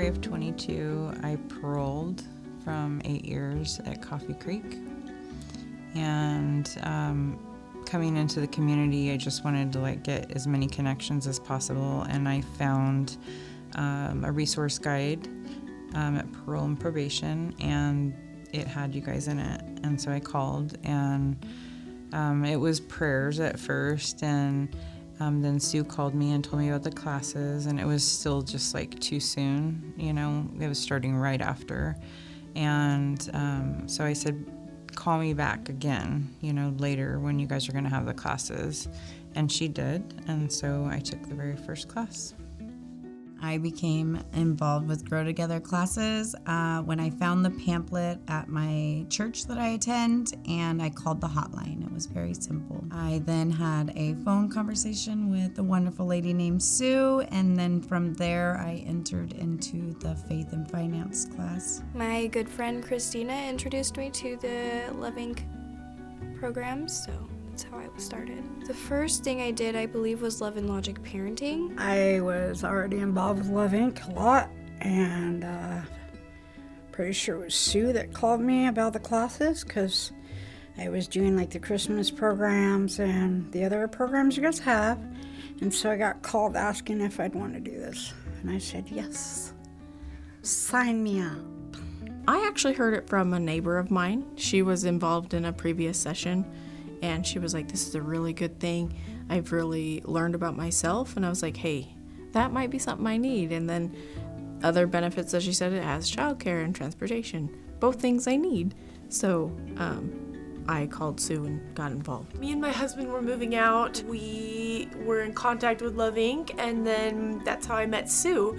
January of 22, I paroled from 8 years at Coffee Creek. And coming into the community, I just wanted to get as many connections as possible. And I found a resource guide at Parole and Probation, and it had you guys in it. And so I called, and it was prayers at first, and then Sue called me and told me about the classes, and it was still just too soon, it was starting right after. And so I said, call me back again, later when you guys are going to have the classes. And she did, and so I took the very first class. I became involved with Grow Together classes when I found the pamphlet at my church that I attend, and I called the hotline. It was very simple. I then had a phone conversation with a wonderful lady named Sue, and then from there I entered into the Faith and Finance class. My good friend Christina introduced me to the Love Inc. programs, so that's how I was started. The first thing I did, I believe, was Love and Logic Parenting. I was already involved with Love Inc. a lot, and pretty sure it was Sue that called me about the classes, because I was doing the Christmas programs and the other programs you guys have, and so I got called asking if I'd want to do this, and I said yes. Sign me up. I actually heard it from a neighbor of mine. She was involved in a previous session, and she was like, this is a really good thing. I've really learned about myself. And I was like, hey, that might be something I need. And then other benefits, as she said, it has childcare and transportation, both things I need. So I called Sue and got involved. Me and my husband were moving out. We were in contact with Love Inc. And then that's how I met Sue,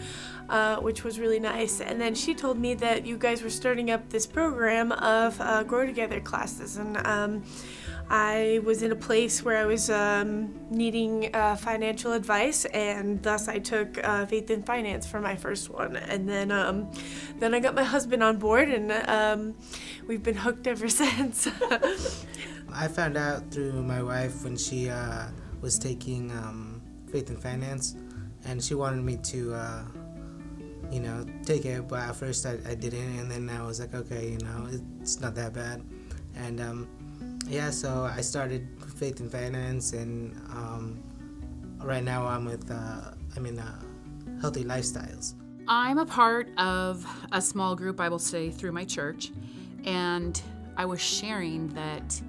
which was really nice. And then she told me that you guys were starting up this program of Grow Together classes. And I was in a place where I was needing financial advice, and thus I took Faith and Finance for my first one. And then I got my husband on board, and we've been hooked ever since. I found out through my wife when she was taking Faith and Finance, and she wanted me to take it, but at first I didn't, and then I was like, okay, it's not that bad. And so I started Faith and Finance, and right now I'm with Healthy Lifestyles. I'm a part of a small group, I will say, through my church, and I was sharing that,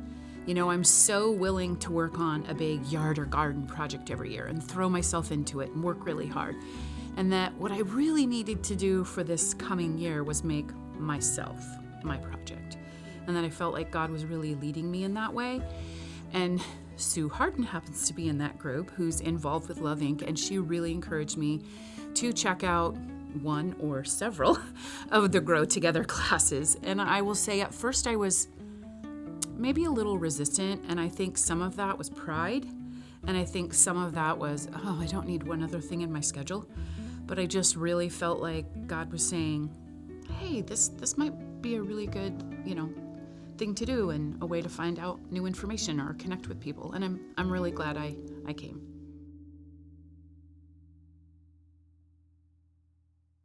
I'm so willing to work on a big yard or garden project every year and throw myself into it and work really hard, and that what I really needed to do for this coming year was make myself my project. And then I felt like God was really leading me in that way. And Sue Harden happens to be in that group, who's involved with Love Inc., and she really encouraged me to check out one or several of the Grow Together classes. And I will say at first I was maybe a little resistant, and I think some of that was pride, and I think some of that was, I don't need one other thing in my schedule. But I just really felt like God was saying, hey, this might be a really good, thing to do and a way to find out new information or connect with people. And I'm really glad I came.